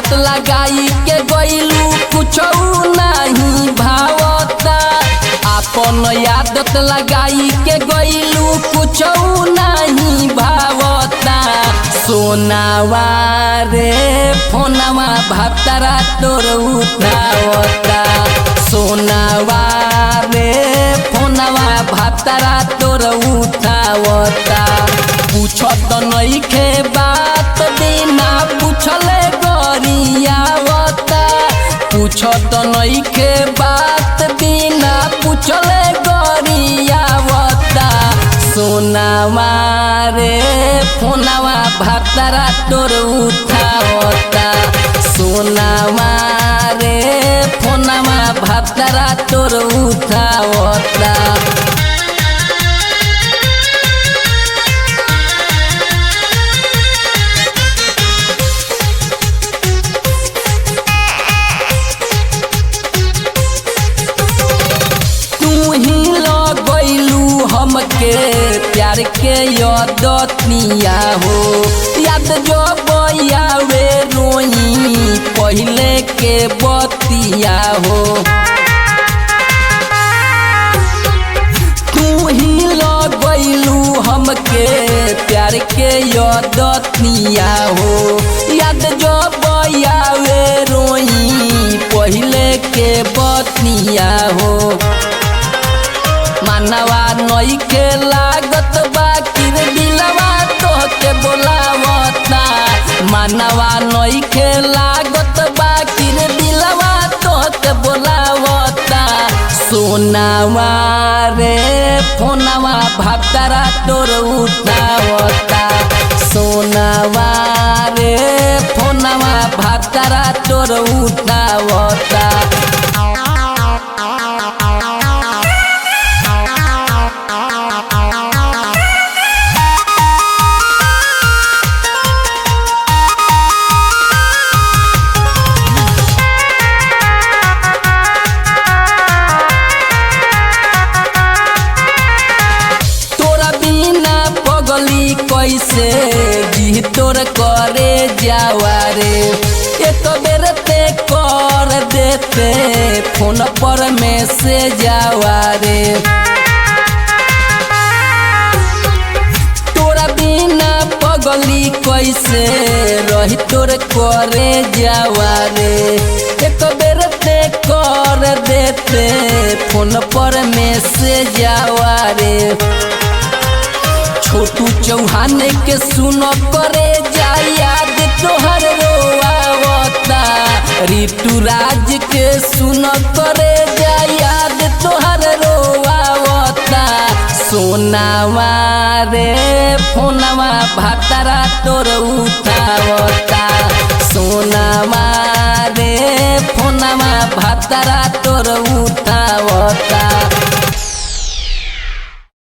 आदत लगाई के गइलू कुछो नहीं भावता अपन आदत लगाई के गइलू कुछो नहीं भावता सोनावा रे फोनवा भतरा तोर उठावता सोनावा रे फोनवा भतरा तोर उठावता पूछत नइखे बात बिना पूछले गरियावता पूछत नइखे बात बिना पूछले गरियावता सोनावा रे फोनवा भतरा तोर उठावता सोनावा रे फोनवा भतरा तोर उठावता हमके प्यार के यदतनिया हो याद जो बयावे रोई पहले के बतिया हो तू ही लगैलू हमके प्यार के यदतनिया हो याद जो बयावे रोई पहले के बतिया हो मानवा नई के लागत बाकिर दिलवा तोहके बोलावता मानवा नई के लागत बाकिर दिलवा तोहके बोलावता सोनावा रे फोनवा भतरा तोर उठावता सोनावा रे फोनवा भतरा तोर उठावता कैसे जी तोर करे जावा रे एक बेर ते कर देते फोन पर मैसेज जावा रे तोरा बिना पगली कैसे रही तोर करे जावा रे एक बेर ते कर देते फोन पर मैसेज जावा रे छोटू चौहान के सुन करे जा याद तोहर रोआवता ऋतु राज के सुन करे जा याद तोहर रोआवता सोनावा रे फोनवा भतरा तोर उठावता सोनावा रे फोनवा भतरा तोर उठावता।